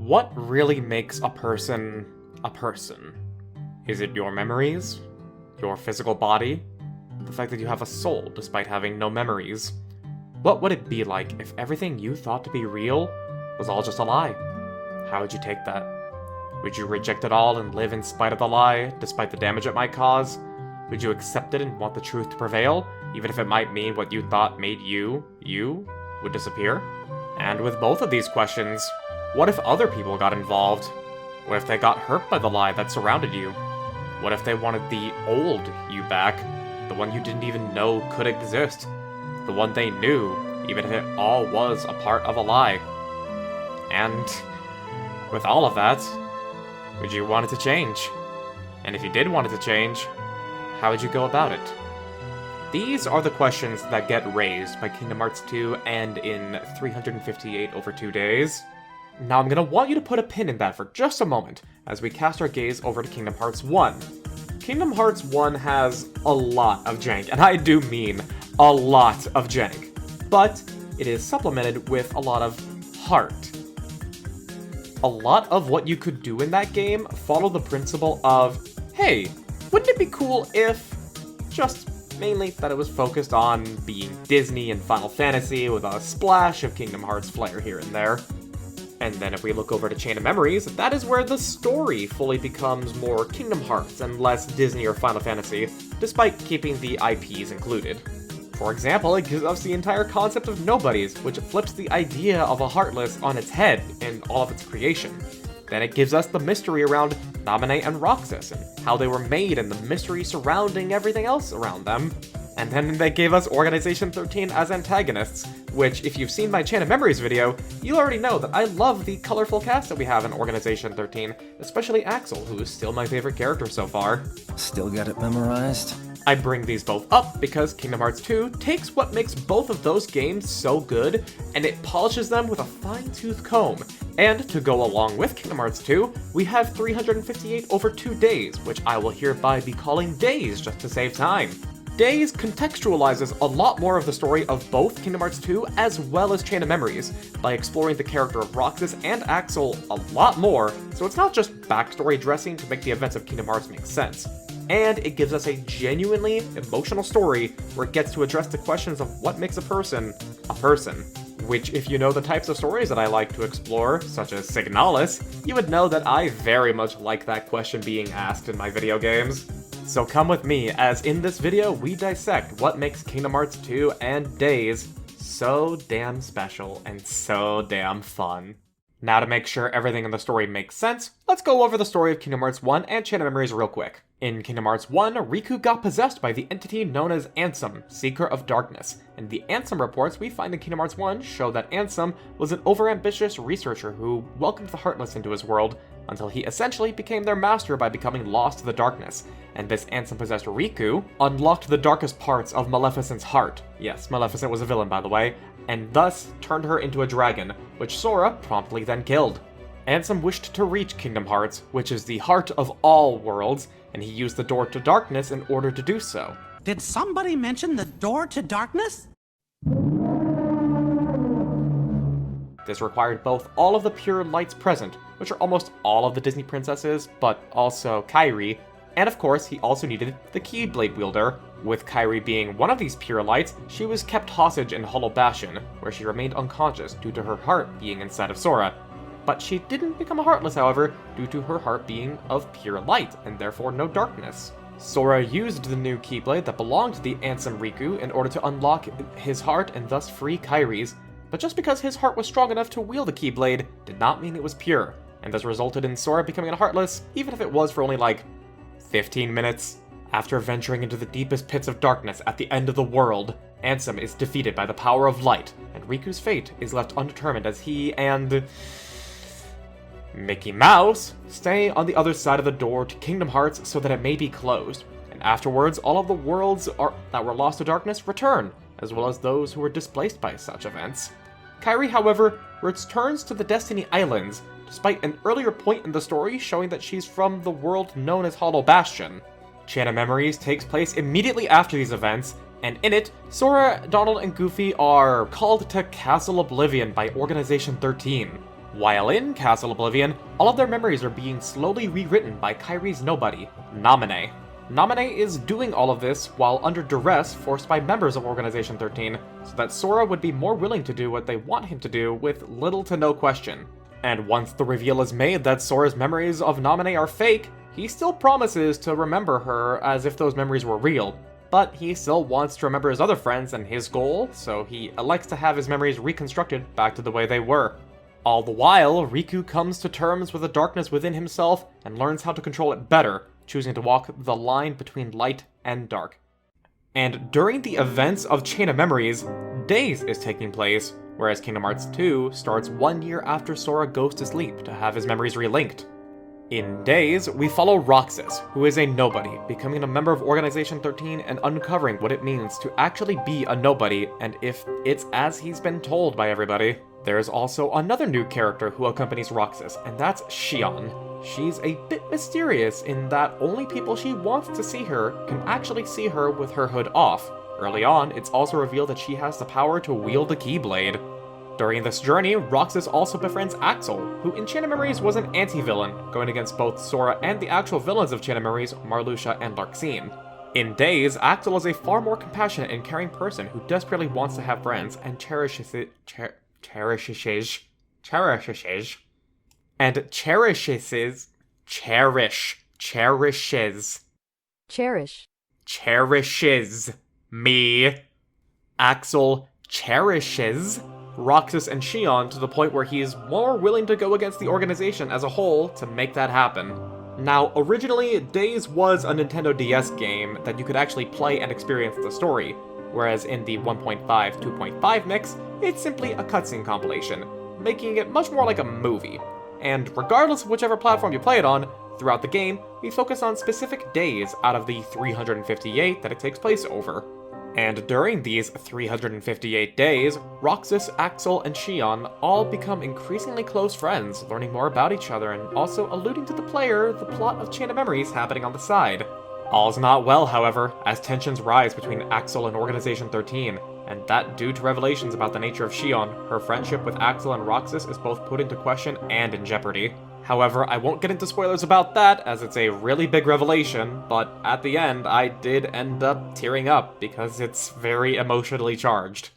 What really makes a person a person? Is it your memories? Your physical body? The fact that you have a soul despite having no memories? What would it be like if everything you thought to be real was all just a lie? How would you take that? Would you reject it all and live in spite of the lie, despite the damage it might cause? Would you accept it and want the truth to prevail, even if it might mean what you thought made you would disappear? And with both of these questions, what if other people got involved? What if they got hurt by the lie that surrounded you? What if they wanted the old you back? The one you didn't even know could exist? The one they knew, even if it all was a part of a lie? And with all of that, would you want it to change? And if you did want it to change, how would you go about it? These are the questions that get raised by Kingdom Hearts 2 and in 358 over 2 days. Now I'm gonna want you to put a pin in that for just a moment as we cast our gaze over to Kingdom Hearts 1. Kingdom Hearts 1 has a lot of jank, and I do mean a lot of jank, but it is supplemented with a lot of heart. A lot of what you could do in that game follow the principle of, hey, wouldn't it be cool if, just mainly that it was focused on being Disney and Final Fantasy with a splash of Kingdom Hearts flair here and there. And then if we look over to Chain of Memories, that is where the story fully becomes more Kingdom Hearts and less Disney or Final Fantasy, despite keeping the IPs included. For example, it gives us the entire concept of nobodies, which flips the idea of a Heartless on its head in all of its creation. Then it gives us the mystery around Naminé and Roxas, and how they were made and the mystery surrounding everything else around them. And then they gave us Organization 13 as antagonists, which, if you've seen my Chain of Memories video, you'll already know that I love the colorful cast that we have in Organization 13, especially Axel, who is still my favorite character so far. Still got it memorized? I bring these both up because Kingdom Hearts 2 takes what makes both of those games so good, and it polishes them with a fine-tooth comb. And to go along with Kingdom Hearts 2, we have 358 over 2 days, which I will hereby be calling Days just to save time. Days contextualizes a lot more of the story of both Kingdom Hearts 2 as well as Chain of Memories, by exploring the character of Roxas and Axel a lot more, so it's not just backstory dressing to make the events of Kingdom Hearts make sense. And it gives us a genuinely emotional story where it gets to address the questions of what makes a person, which if you know the types of stories that I like to explore, such as Signalis, you would know that I very much like that question being asked in my video games. So come with me, as in this video we dissect what makes Kingdom Hearts 2 and Days so damn special and so damn fun. Now to make sure everything in the story makes sense, let's go over the story of Kingdom Hearts 1 and Chain of Memories real quick. In Kingdom Hearts 1, Riku got possessed by the entity known as Ansem, Seeker of Darkness, and the Ansem reports we find in Kingdom Hearts 1 show that Ansem was an overambitious researcher who welcomed the Heartless into his world until he essentially became their master by becoming lost to the darkness, and this Ansem-possessed Riku unlocked the darkest parts of Maleficent's heart. Yes, Maleficent was a villain, by the way, and thus turned her into a dragon, which Sora promptly then killed. Ansem wished to reach Kingdom Hearts, which is the heart of all worlds, and he used the door to darkness in order to do so. Did somebody mention the door to darkness? This required both all of the pure lights present, which are almost all of the Disney princesses, but also Kairi, and of course he also needed the Keyblade wielder. With Kairi being one of these pure lights, she was kept hostage in Hollow Bastion, where she remained unconscious due to her heart being inside of Sora. But she didn't become a Heartless, however, due to her heart being of pure light, and therefore no darkness. Sora used the new Keyblade that belonged to the Ansem Riku in order to unlock his heart and thus free Kairi's, but just because his heart was strong enough to wield the Keyblade did not mean it was pure, and this resulted in Sora becoming a Heartless, even if it was for only like 15 minutes. After venturing into the deepest pits of darkness at the end of the world, Ansem is defeated by the power of light, and Riku's fate is left undetermined as he and Mickey Mouse stay on the other side of the door to Kingdom Hearts so that it may be closed, and afterwards all of the worlds that were lost to darkness return, as well as those who were displaced by such events. Kairi, however, returns to the Destiny Islands, despite an earlier point in the story showing that she's from the world known as Hollow Bastion. Chain of Memories takes place immediately after these events, and in it, Sora, Donald, and Goofy are called to Castle Oblivion by Organization 13. While in Castle Oblivion, all of their memories are being slowly rewritten by Kairi's nobody, Naminé. Naminé is doing all of this while under duress forced by members of Organization 13, so that Sora would be more willing to do what they want him to do with little to no question. And once the reveal is made that Sora's memories of Naminé are fake, he still promises to remember her as if those memories were real, but he still wants to remember his other friends and his goal, so he elects to have his memories reconstructed back to the way they were. All the while, Riku comes to terms with the darkness within himself and learns how to control it better, choosing to walk the line between light and dark. And during the events of Chain of Memories, Days is taking place, whereas Kingdom Hearts 2 starts 1 year after Sora goes to sleep to have his memories relinked. In Days, we follow Roxas, who is a nobody, becoming a member of Organization 13 and uncovering what it means to actually be a nobody, and if it's as he's been told by everybody. There's also another new character who accompanies Roxas, and that's Xion. She's a bit mysterious in that only people she wants to see her can actually see her with her hood off. Early on, it's also revealed that she has the power to wield the Keyblade. During this journey, Roxas also befriends Axel, who in Chain of Memories was an anti-villain, going against both Sora and the actual villains of Chain of Memories, Marluxia and Larxene. In Days, Axel is a far more compassionate and caring person who desperately wants to have friends and cherishes me. Axel cherishes Roxas and Xion to the point where he is more willing to go against the organization as a whole to make that happen. Now, originally, Days was a Nintendo DS game that you could actually play and experience the story, whereas in the 1.5-2.5 mix, it's simply a cutscene compilation, making it much more like a movie. And regardless of whichever platform you play it on, throughout the game, we focus on specific days out of the 358 that it takes place over. And during these 358 days, Roxas, Axel, and Xion all become increasingly close friends, learning more about each other and also alluding to the player the plot of Chain of Memories happening on the side. All's not well, however, as tensions rise between Axel and Organization 13, and that due to revelations about the nature of Xion, her friendship with Axel and Roxas is both put into question and in jeopardy. However, I won't get into spoilers about that, as it's a really big revelation, but at the end, I did end up tearing up, because it's very emotionally charged.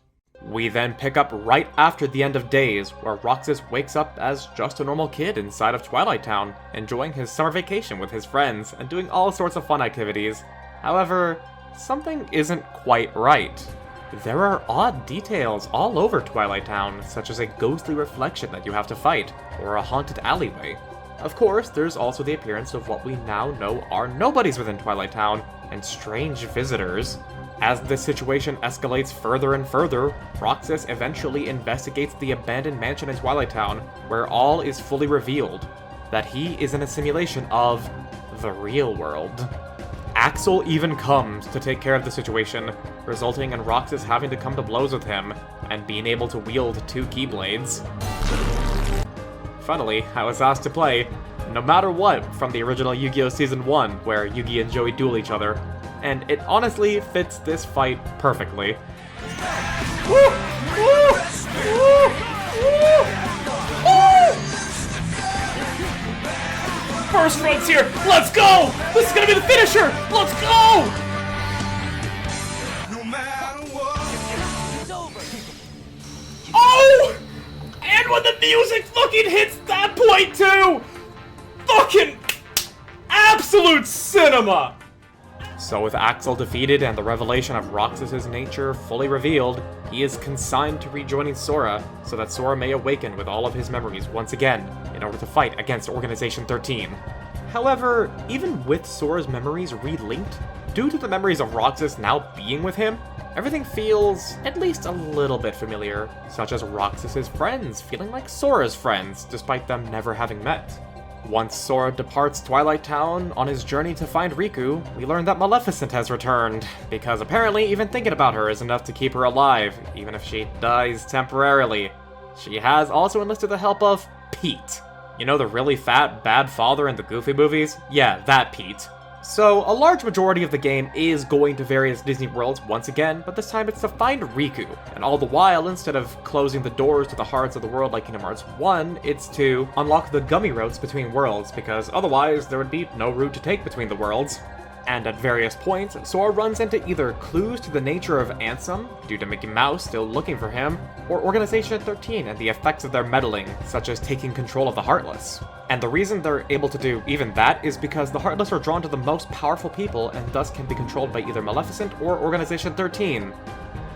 We then pick up right after the end of Days, where Roxas wakes up as just a normal kid inside of Twilight Town, enjoying his summer vacation with his friends, and doing all sorts of fun activities. However, something isn't quite right. There are odd details all over Twilight Town, such as a ghostly reflection that you have to fight, or a haunted alleyway. Of course, there's also the appearance of what we now know are nobodies within Twilight Town, and strange visitors. As the situation escalates further and further, Roxas eventually investigates the abandoned mansion in Twilight Town, where all is fully revealed, that he is in a simulation of the real world. Axel even comes to take care of the situation, resulting in Roxas having to come to blows with him, and being able to wield 2 Keyblades. Funnily, I was asked to play No Matter What from the original Yu-Gi-Oh! Season 1, where Yugi and Joey duel each other, and it honestly fits this fight perfectly. Woo! Woo! Woo! Woo! Woo! First frontier, let's go! This is gonna be the finisher! Let's go! No matter what. It's over. Oh! And when the music fucking hits that point too! Fucking absolute cinema! So with Axel defeated and the revelation of Roxas' nature fully revealed, he is consigned to rejoining Sora, so that Sora may awaken with all of his memories once again, in order to fight against Organization 13. However, even with Sora's memories relinked, due to the memories of Roxas now being with him, everything feels at least a little bit familiar, such as Roxas' friends feeling like Sora's friends, despite them never having met. Once Sora departs Twilight Town on his journey to find Riku, we learn that Maleficent has returned, because apparently even thinking about her is enough to keep her alive, even if she dies temporarily. She has also enlisted the help of Pete. You know, the really fat, bad father in the Goofy movies? Yeah, that Pete. So, a large majority of the game is going to various Disney worlds once again, but this time it's to find Riku. And all the while, instead of closing the doors to the hearts of the world like Kingdom Hearts 1, it's to unlock the gummy routes between worlds, because otherwise there would be no route to take between the worlds. And at various points, Sora runs into either clues to the nature of Ansem, due to Mickey Mouse still looking for him, or Organization 13 and the effects of their meddling, such as taking control of the Heartless. And the reason they're able to do even that is because the Heartless are drawn to the most powerful people and thus can be controlled by either Maleficent or Organization 13.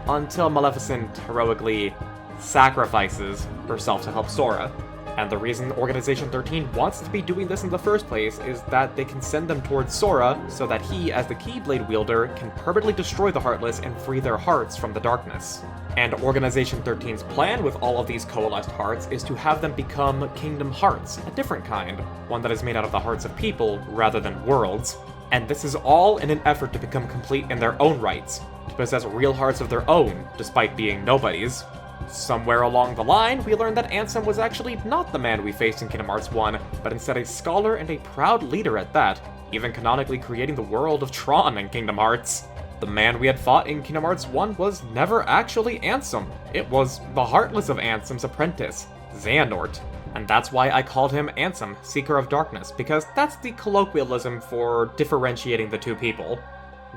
Until Maleficent heroically sacrifices herself to help Sora. And the reason Organization 13 wants to be doing this in the first place is that they can send them towards Sora so that he, as the Keyblade wielder, can permanently destroy the Heartless and free their hearts from the darkness. And Organization 13's plan with all of these coalesced hearts is to have them become Kingdom Hearts, a different kind, one that is made out of the hearts of people rather than worlds. And this is all in an effort to become complete in their own rights, to possess real hearts of their own, despite being nobodies. Somewhere along the line, we learned that Ansem was actually not the man we faced in Kingdom Hearts 1, but instead a scholar and a proud leader at that, even canonically creating the world of Tron in Kingdom Hearts. The man we had fought in Kingdom Hearts 1 was never actually Ansem. It was the Heartless of Ansem's apprentice, Xehanort. And that's why I called him Ansem, Seeker of Darkness, because that's the colloquialism for differentiating the two people.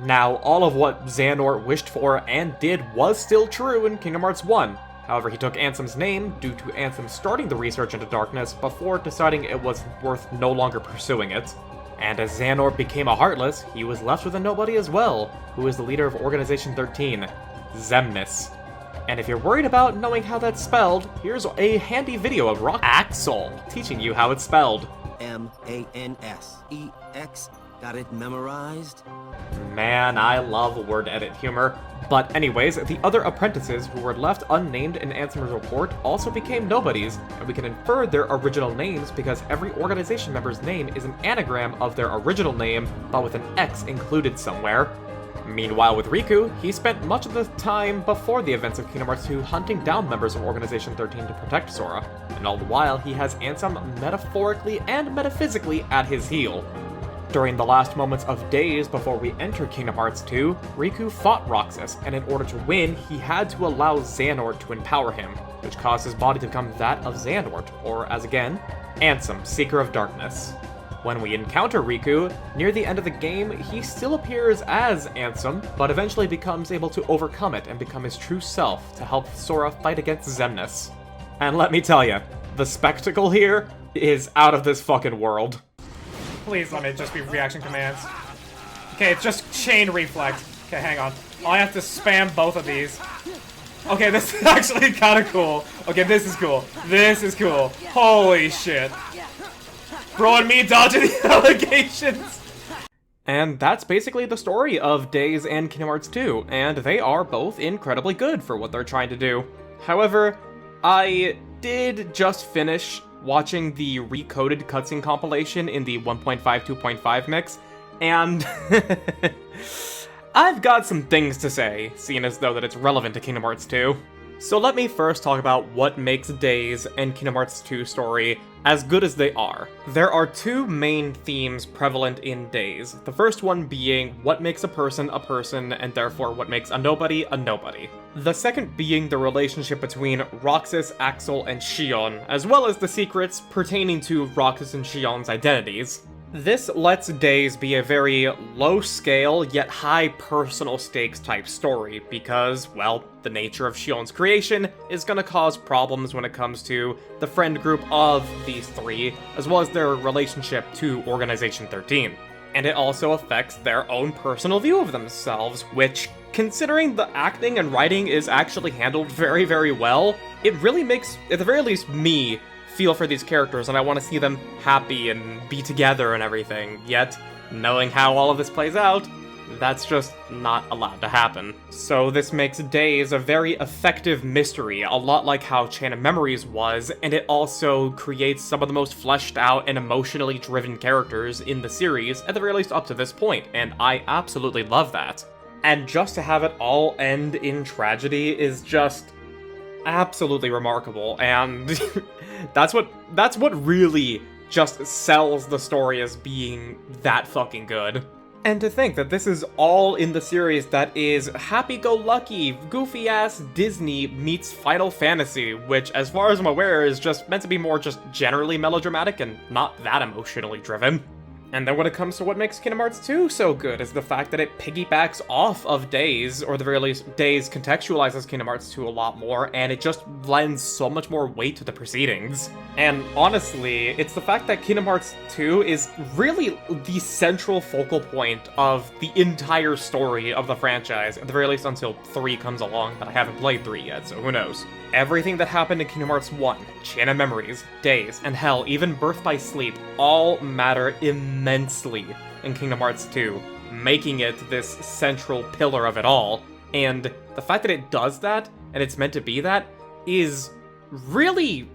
Now, all of what Xehanort wished for and did was still true in Kingdom Hearts 1. However, he took Ansem's name due to Ansem starting the research into darkness before deciding it was worth no longer pursuing it. And as Xehanort became a Heartless, he was left with a nobody as well, who is the leader of Organization 13, Xemnas. And if you're worried about knowing how that's spelled, here's a handy video of Rock Axel teaching you how it's spelled. Mansex. Got it memorized? Man, I love word edit humor. But anyways, the other apprentices who were left unnamed in Ansem's report also became nobodies, and we can infer their original names because every organization member's name is an anagram of their original name, but with an X included somewhere. Meanwhile with Riku, he spent much of the time before the events of Kingdom Hearts 2 hunting down members of Organization 13 to protect Sora, and all the while he has Ansem metaphorically and metaphysically at his heel. During the last moments of days before we enter Kingdom Hearts 2, Riku fought Roxas, and in order to win, he had to allow Xehanort to empower him, which caused his body to become that of Xehanort, or as again, Ansem, Seeker of Darkness. When we encounter Riku, near the end of the game, he still appears as Ansem, but eventually becomes able to overcome it and become his true self to help Sora fight against Xemnas. And let me tell you, the spectacle here is out of this fucking world. Please let me just be reaction commands. Okay, it's just chain reflect. Okay, hang on. I have to spam both of these. Okay, this is actually kind of cool. Okay, this is cool. This is cool. Holy shit. Bro and me dodging the allegations. And that's basically the story of Days and Kingdom Hearts 2, and they are both incredibly good for what they're trying to do. However, I did just finish watching the recoded cutscene compilation in the 1.5 2.5 mix, and I've got some things to say, seeing as though that it's relevant to Kingdom Hearts 2. So let me first talk about what makes Days and Kingdom Hearts 2 story as good as they are. There are two main themes prevalent in Days. The first one being what makes a person, and therefore what makes a nobody. The second being the relationship between Roxas, Axel, and Xion, as well as the secrets pertaining to Roxas and Xion's identities. This lets Days be a very low-scale, yet high personal stakes type story, because, well, the nature of Xion's creation is gonna cause problems when it comes to the friend group of these three, as well as their relationship to Organization 13. And it also affects their own personal view of themselves, which, considering the acting and writing is actually handled very, very well, it really makes, at the very least, me feel for these characters, and I want to see them happy and be together and everything. Yet, knowing how all of this plays out, that's just not allowed to happen. So this makes Days a very effective mystery, a lot like how Chain of Memories was, and it also creates some of the most fleshed out and emotionally driven characters in the series, at the very least up to this point, and I absolutely love that. And just to have it all end in tragedy is just absolutely remarkable, and that's what really just sells the story as being that fucking good. And to think that this is all in the series that is happy-go-lucky, goofy-ass Disney meets Final Fantasy, which, as far as I'm aware, is just meant to be more just generally melodramatic and not that emotionally driven. And then when it comes to what makes Kingdom Hearts 2 so good is the fact that it piggybacks off of Days, or at the very least, Days contextualizes Kingdom Hearts 2 a lot more, and it just lends so much more weight to the proceedings. And honestly, it's the fact that Kingdom Hearts 2 is really the central focal point of the entire story of the franchise, at the very least until 3 comes along, but I haven't played 3 yet, so who knows. Everything that happened in Kingdom Hearts 1, Chain of Memories, Days, and hell, even Birth by Sleep, all matter immensely in Kingdom Hearts 2, making it this central pillar of it all. And the fact that it does that, and it's meant to be that, is really,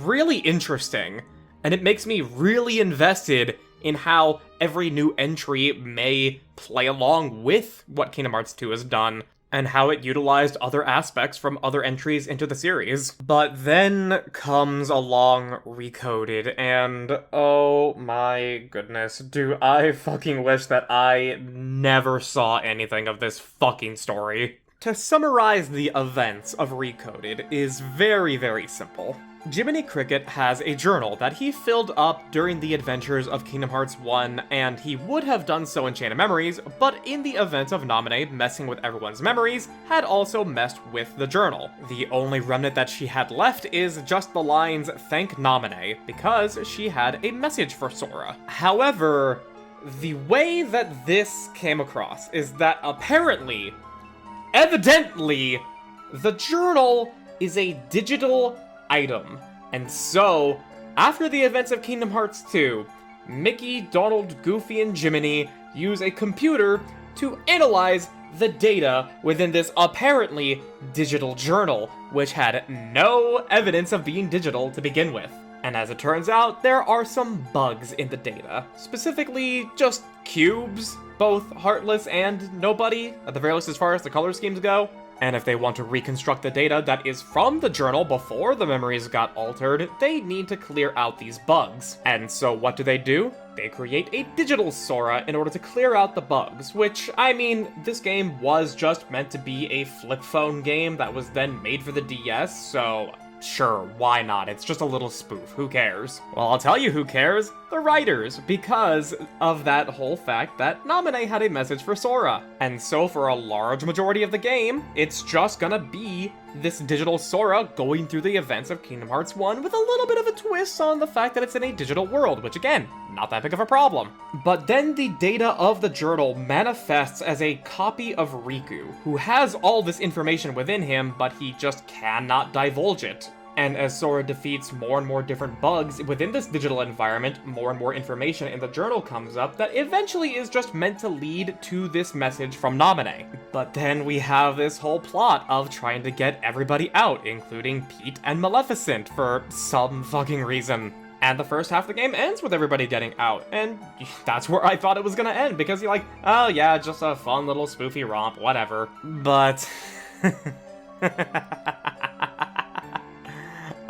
really interesting. And it makes me really invested in how every new entry may play along with what Kingdom Hearts 2 has done, and how it utilized other aspects from other entries into the series. But then comes along Recoded, and oh my goodness, do I fucking wish that I never saw anything of this fucking story. To summarize the events of Recoded is very, very simple. Jiminy Cricket has a journal that he filled up during the adventures of Kingdom Hearts 1, and he would have done so in Chain of Memories, but in the event of Naminé messing with everyone's memories, had also messed with the journal. The only remnant that she had left is just the lines, "Thank Naminé," because she had a message for Sora. However, the way that this came across is that apparently, evidently, the journal is a digital item. And so, after the events of Kingdom Hearts 2, Mickey, Donald, Goofy, and Jiminy use a computer to analyze the data within this apparently digital journal, which had no evidence of being digital to begin with. And as it turns out, there are some bugs in the data. Specifically, just cubes, both heartless and nobody, at the very least as far as the color schemes go. And if they want to reconstruct the data that is from the journal before the memories got altered, they need to clear out these bugs. And so what do? They create a digital Sora in order to clear out the bugs, which, I mean, this game was just meant to be a flip phone game that was then made for the DS, so sure, why not? It's just a little spoof, who cares? Well, I'll tell you who cares. The writers, because of that whole fact that Naminé had a message for Sora. And so for a large majority of the game, it's just gonna be this digital Sora going through the events of Kingdom Hearts 1 with a little bit of a twist on the fact that it's in a digital world, which again, not that big of a problem. But then the data of the journal manifests as a copy of Riku, who has all this information within him, but he just cannot divulge it. And as Sora defeats more and more different bugs within this digital environment, more and more information in the journal comes up that eventually is just meant to lead to this message from Naminé. But then we have this whole plot of trying to get everybody out, including Pete and Maleficent, for some fucking reason. And the first half of the game ends with everybody getting out, and that's where I thought it was gonna end, because you're like, oh yeah, just a fun little spoofy romp, whatever. But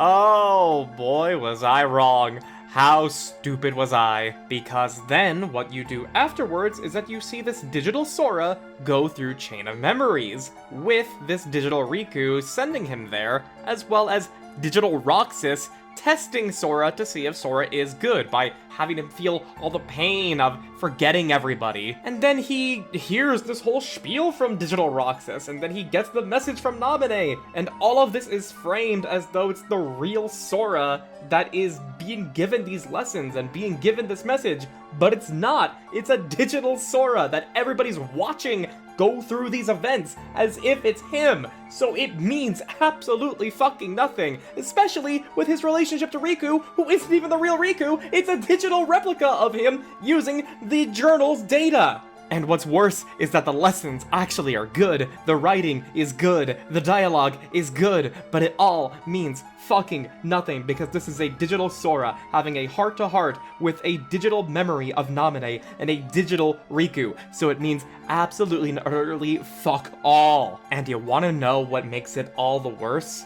oh boy, was I wrong. How stupid was I? Because then what you do afterwards is that you see this digital Sora go through Chain of Memories, with this digital Riku sending him there, as well as digital Roxas testing Sora to see if Sora is good by having him feel all the pain of forgetting everybody. And then he hears this whole spiel from digital Roxas, and then he gets the message from Naminé, and all of this is framed as though it's the real Sora that is being given these lessons and being given this message, but it's not. It's a digital Sora that everybody's watching go through these events as if it's him. So it means absolutely fucking nothing, especially with his relationship to Riku, who isn't even the real Riku. It's a digital replica of him using the journal's data. And what's worse is that the lessons actually are good, the writing is good, the dialogue is good, but it all means fucking nothing because this is a digital Sora having a heart-to-heart with a digital memory of Naminé and a digital Riku, so it means absolutely and utterly fuck all. And you wanna know what makes it all the worse?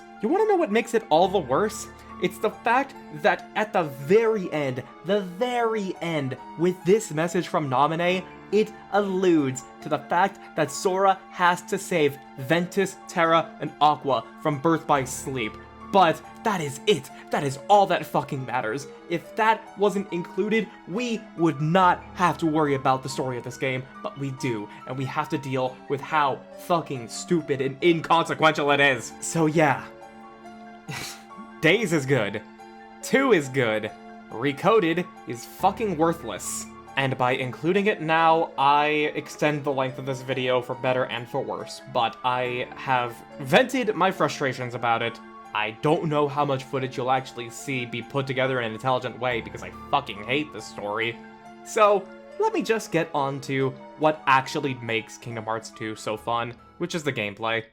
It's the fact that at the very end, with this message from Naminé, It alludes to the fact that Sora has to save Ventus, Terra, and Aqua from birth by sleep. But that is it. That is all that fucking matters. If that wasn't included, we would not have to worry about the story of this game, but we do, and we have to deal with how fucking stupid and inconsequential it is. So yeah. Days is good. 2 is good. Recoded is fucking worthless. And by including it now, I extend the length of this video for better and for worse, but I have vented my frustrations about it. I don't know how much footage you'll actually see be put together in an intelligent way because I fucking hate this story. So, let me just get on to what actually makes Kingdom Hearts 2 so fun, which is the gameplay.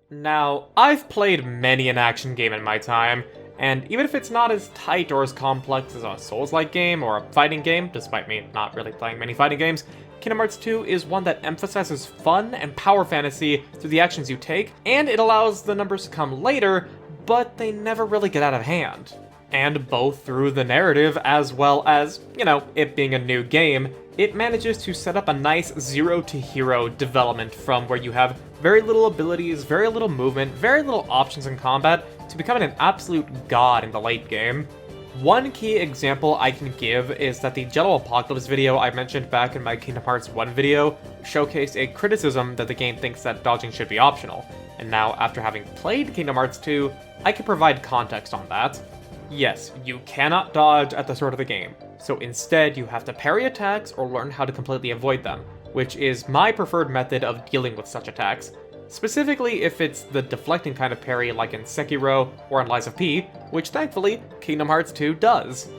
Now, I've played many an action game in my time, and even if it's not as tight or as complex as a Souls-like game or a fighting game, despite me not really playing many fighting games, Kingdom Hearts 2 is one that emphasizes fun and power fantasy through the actions you take, and it allows the numbers to come later, but they never really get out of hand. And both through the narrative as well as, it being a new game, it manages to set up a nice zero-to-hero development from where you have very little abilities, very little movement, very little options in combat, to becoming an absolute god in the late game. One key example I can give is that the Jello Apocalypse video I mentioned back in my Kingdom Hearts 1 video showcased a criticism that the game thinks that dodging should be optional, and now after having played Kingdom Hearts 2, I can provide context on that. Yes, you cannot dodge at the start of the game, so instead you have to parry attacks or learn how to completely avoid them, which is my preferred method of dealing with such attacks. Specifically if it's the deflecting kind of parry like in Sekiro or in Lies of P, which thankfully Kingdom Hearts 2 does.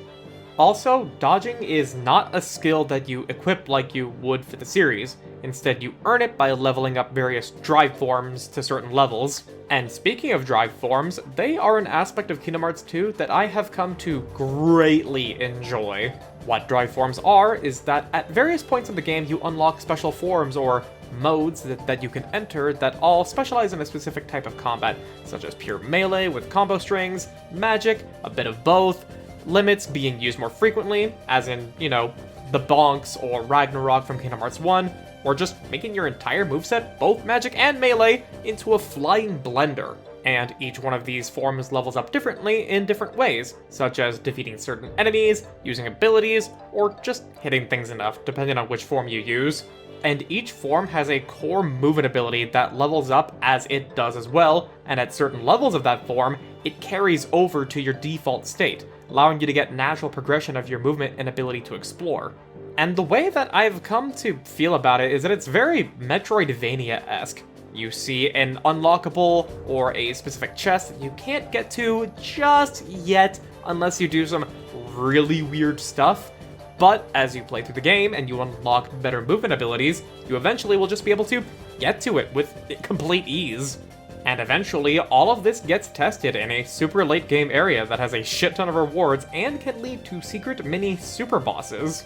Also, dodging is not a skill that you equip like you would for the series. Instead, you earn it by leveling up various drive forms to certain levels. And speaking of drive forms, they are an aspect of Kingdom Hearts 2 that I have come to greatly enjoy. What drive forms are is that at various points in the game you unlock special forms or modes that you can enter that all specialize in a specific type of combat, such as pure melee with combo strings, magic, a bit of both, limits being used more frequently, as in, the Bonks or Ragnarok from Kingdom Hearts 1, or just making your entire moveset, both magic and melee, into a flying blender. And each one of these forms levels up differently in different ways, such as defeating certain enemies, using abilities, or just hitting things enough, depending on which form you use. And each form has a core movement ability that levels up as it does as well, and at certain levels of that form, it carries over to your default state, allowing you to get natural progression of your movement and ability to explore. And the way that I've come to feel about it is that it's very Metroidvania-esque. You see an unlockable or a specific chest that you can't get to just yet unless you do some really weird stuff. But as you play through the game and you unlock better movement abilities, you eventually will just be able to get to it with complete ease. And eventually, all of this gets tested in a super late game area that has a shit ton of rewards and can lead to secret mini super bosses.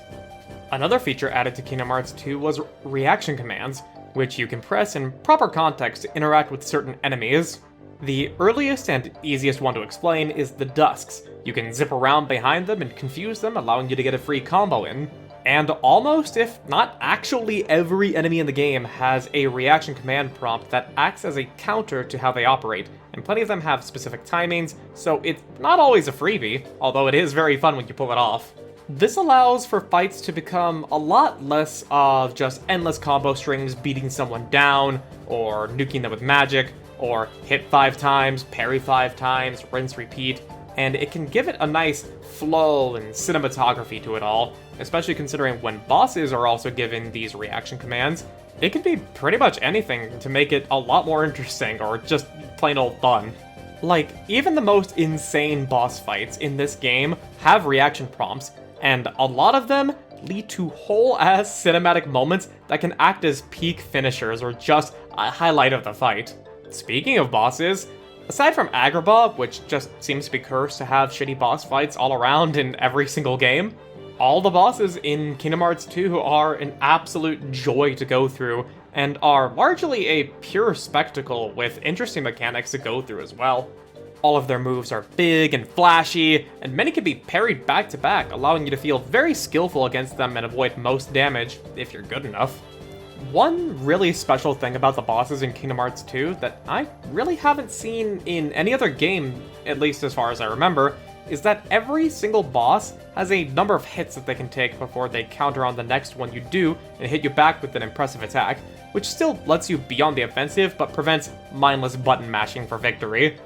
Another feature added to Kingdom Hearts 2 was reaction commands, which you can press in proper context to interact with certain enemies. The earliest and easiest one to explain is the Dusks. You can zip around behind them and confuse them, allowing you to get a free combo in. And almost, if not actually every enemy in the game has a reaction command prompt that acts as a counter to how they operate, and plenty of them have specific timings, so it's not always a freebie, although it is very fun when you pull it off. This allows for fights to become a lot less of just endless combo strings beating someone down, or nuking them with magic, or hit 5 times, parry 5 times, rinse, repeat, and it can give it a nice flow and cinematography to it all, especially considering when bosses are also given these reaction commands. It can be pretty much anything to make it a lot more interesting, or just plain old fun. Like, even the most insane boss fights in this game have reaction prompts, and a lot of them lead to whole-ass cinematic moments that can act as peak finishers or just a highlight of the fight. Speaking of bosses, aside from Agrabah, which just seems to be cursed to have shitty boss fights all around in every single game, all the bosses in Kingdom Hearts 2 are an absolute joy to go through, and are largely a pure spectacle with interesting mechanics to go through as well. All of their moves are big and flashy, and many can be parried back to back, allowing you to feel very skillful against them and avoid most damage, if you're good enough. One really special thing about the bosses in Kingdom Hearts 2 that I really haven't seen in any other game, at least as far as I remember, is that every single boss has a number of hits that they can take before they counter on the next one you do and hit you back with an impressive attack, which still lets you be on the offensive but prevents mindless button mashing for victory.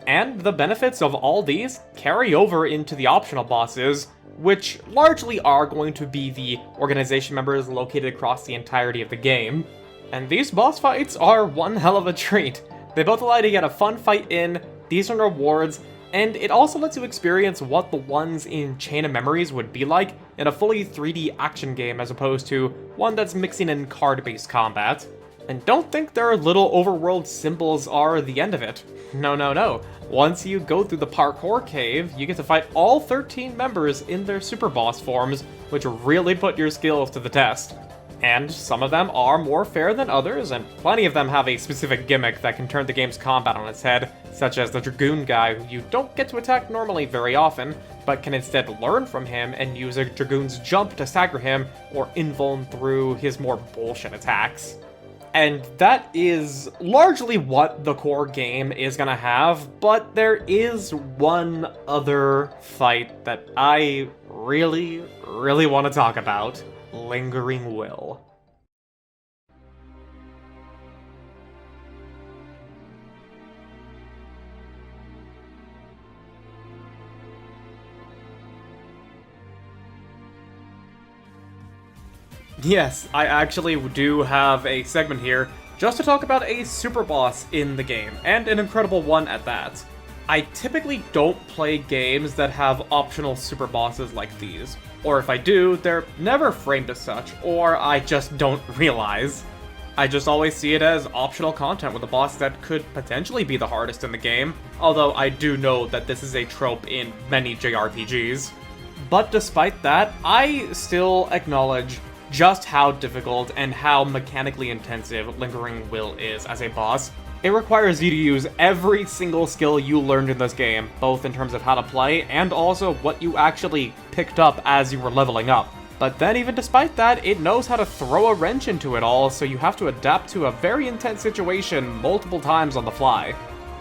And the benefits of all these carry over into the optional bosses, which largely are going to be the organization members located across the entirety of the game. And these boss fights are one hell of a treat. They both allow you to get a fun fight in, decent rewards, and it also lets you experience what the ones in Chain of Memories would be like in a fully 3D action game as opposed to one that's mixing in card-based combat. And don't think their little overworld symbols are the end of it. No. Once you go through the parkour cave, you get to fight all 13 members in their super boss forms, which really put your skills to the test. And some of them are more fair than others, and plenty of them have a specific gimmick that can turn the game's combat on its head, such as the Dragoon guy, who you don't get to attack normally very often, but can instead learn from him and use a Dragoon's jump to stagger him or invuln through his more bullshit attacks. And that is largely what the core game is gonna have, but there is one other fight that I really want to talk about. Lingering Will. Yes, I actually do have a segment here just to talk about a super boss in the game, and an incredible one at that. I typically don't play games that have optional super bosses like these, or if I do, they're never framed as such, or I just don't realize. I just always see it as optional content with a boss that could potentially be the hardest in the game, although I do know that this is a trope in many JRPGs. But despite that, I still acknowledge just how difficult and how mechanically intensive Lingering Will is as a boss. It requires you to use every single skill you learned in this game, both in terms of how to play and also what you actually picked up as you were leveling up. But then even despite that, it knows how to throw a wrench into it all, so you have to adapt to a very intense situation multiple times on the fly.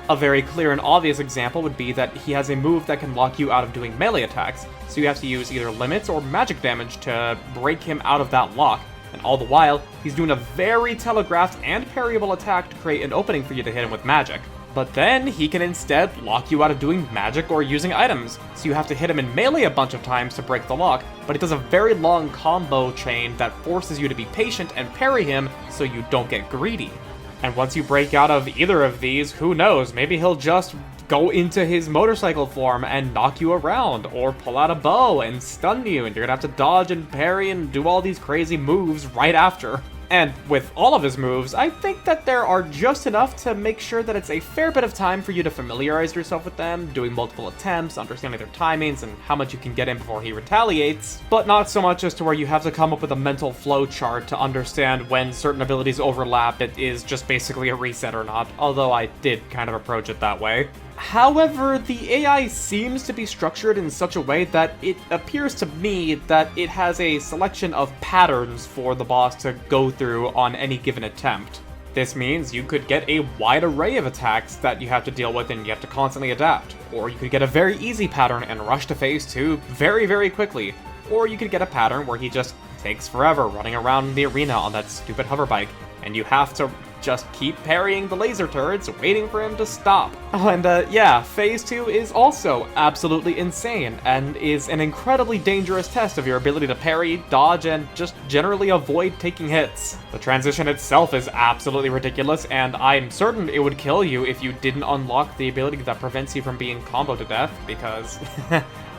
A very clear and obvious example would be that he has a move that can lock you out of doing melee attacks, so you have to use either limits or magic damage to break him out of that lock, and all the while, he's doing a very telegraphed and parryable attack to create an opening for you to hit him with magic. But then he can instead lock you out of doing magic or using items, so you have to hit him in melee a bunch of times to break the lock, but it does a very long combo chain that forces you to be patient and parry him so you don't get greedy. And once you break out of either of these, who knows, maybe he'll just go into his motorcycle form and knock you around, or pull out a bow and stun you, and you're gonna have to dodge and parry and do all these crazy moves right after. And with all of his moves, I think that there are just enough to make sure that it's a fair bit of time for you to familiarize yourself with them, doing multiple attempts, understanding their timings, and how much you can get in before he retaliates, but not so much as to where you have to come up with a mental flow chart to understand when certain abilities overlap, it is just basically a reset or not, although I did kind of approach it that way. However, the AI seems to be structured in such a way that it appears to me that it has a selection of patterns for the boss to go through on any given attempt. This means you could get a wide array of attacks that you have to deal with and you have to constantly adapt, or you could get a very easy pattern and rush to phase 2 very quickly, or you could get a pattern where he just takes forever running around the arena on that stupid hover bike, and you have to just keep parrying the laser turrets, waiting for him to stop. Oh, and yeah, Phase 2 is also absolutely insane, and is an incredibly dangerous test of your ability to parry, dodge, and just generally avoid taking hits. The transition itself is absolutely ridiculous, and I'm certain it would kill you if you didn't unlock the ability that prevents you from being comboed to death, because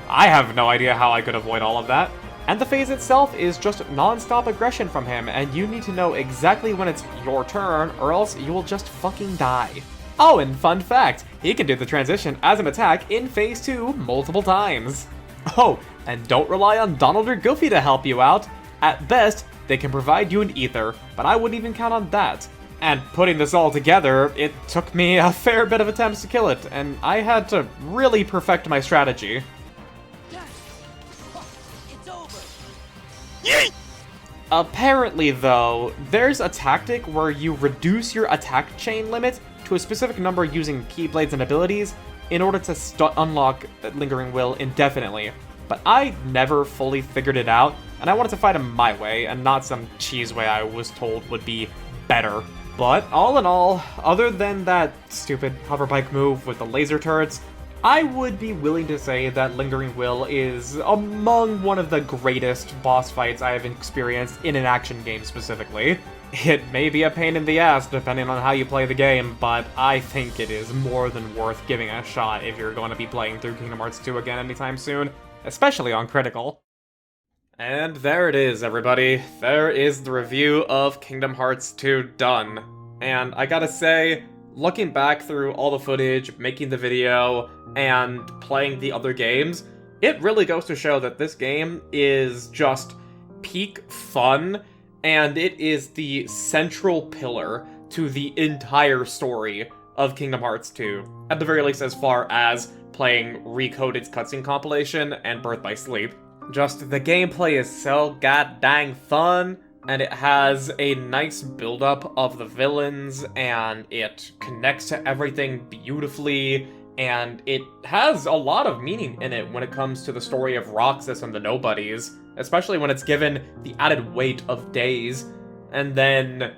I have no idea how I could avoid all of that. And the phase itself is just non-stop aggression from him, and you need to know exactly when it's your turn, or else you will just fucking die. Oh, and fun fact, he can do the transition as an attack in Phase 2 multiple times. Oh, and don't rely on Donald or Goofy to help you out. At best, they can provide you an ether, but I wouldn't even count on that. And putting this all together, it took me a fair bit of attempts to kill it, and I had to really perfect my strategy. It's over. Apparently, though, there's a tactic where you reduce your attack chain limit to a specific number using keyblades and abilities in order to unlock Lingering Will indefinitely. But I never fully figured it out, and I wanted to fight him my way, and not some cheese way I was told would be better. But all in all, other than that stupid hoverbike move with the laser turrets, I would be willing to say that Lingering Will is among one of the greatest boss fights I have experienced in an action game specifically. It may be a pain in the ass depending on how you play the game, but I think it is more than worth giving a shot if you're going to be playing through Kingdom Hearts 2 again anytime soon, especially on Critical. And there it is, everybody. There is the review of Kingdom Hearts 2 done. And I gotta say, looking back through all the footage, making the video, and playing the other games, it really goes to show that this game is just peak fun, and it is the central pillar to the entire story of Kingdom Hearts 2, at the very least as far as playing Recoded's cutscene compilation and Birth by Sleep. Just, the gameplay is so god-dang fun, and it has a nice build-up of the villains, and it connects to everything beautifully, and it has a lot of meaning in it when it comes to the story of Roxas and the Nobodies, especially when it's given the added weight of Days, and then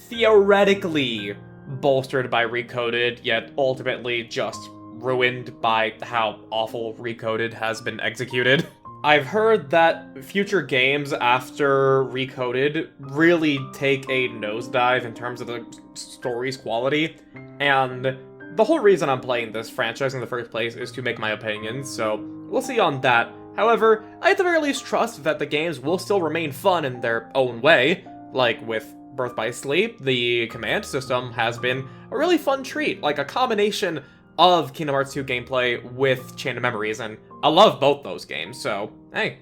theoretically bolstered by Recoded, yet ultimately just ruined by how awful Recoded has been executed. I've heard that future games after Recoded really take a nosedive in terms of the story's quality, and the whole reason I'm playing this franchise in the first place is to make my opinions, so we'll see on that. However, I at the very least trust that the games will still remain fun in their own way. Like with Birth by Sleep, the command system has been a really fun treat, like a combination of Kingdom Hearts 2 gameplay with Chain of Memories, and I love both those games, so hey,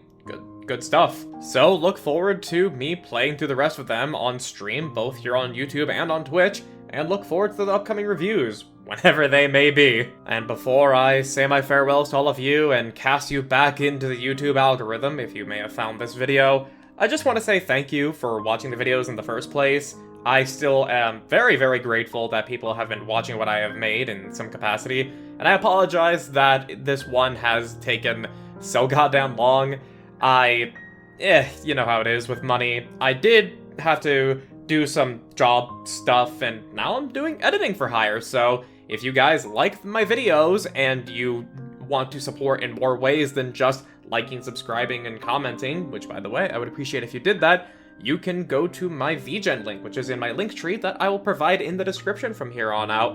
good stuff. So look forward to me playing through the rest of them on stream, both here on YouTube and on Twitch, and look forward to the upcoming reviews, whenever they may be. And before I say my farewells to all of you and cast you back into the YouTube algorithm, if you may have found this video, I just want to say thank you for watching the videos in the first place. I still am very, very grateful that people have been watching what I have made in some capacity, and I apologize that this one has taken so goddamn long. You know how it is with money. I did have to do some job stuff, and now I'm doing editing for hire, so if you guys like my videos and you want to support in more ways than just liking, subscribing, and commenting, which by the way, I would appreciate if you did that, you can go to my VGen link, which is in my link tree that I will provide in the description from here on out.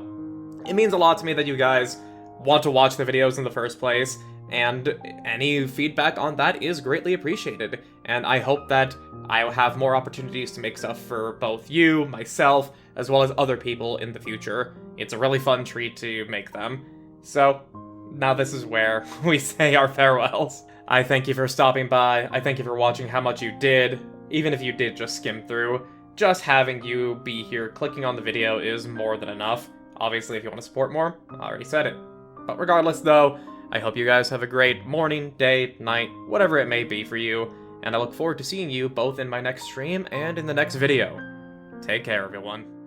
It means a lot to me that you guys want to watch the videos in the first place, and any feedback on that is greatly appreciated. And I hope that I'll have more opportunities to make stuff for both you, myself, as well as other people in the future. It's a really fun treat to make them. So, now this is where we say our farewells. I thank you for stopping by, I thank you for watching how much you did. Even if you did just skim through, just having you be here clicking on the video is more than enough. Obviously, if you want to support more, I already said it. But regardless though, I hope you guys have a great morning, day, night, whatever it may be for you, and I look forward to seeing you both in my next stream and in the next video. Take care, everyone.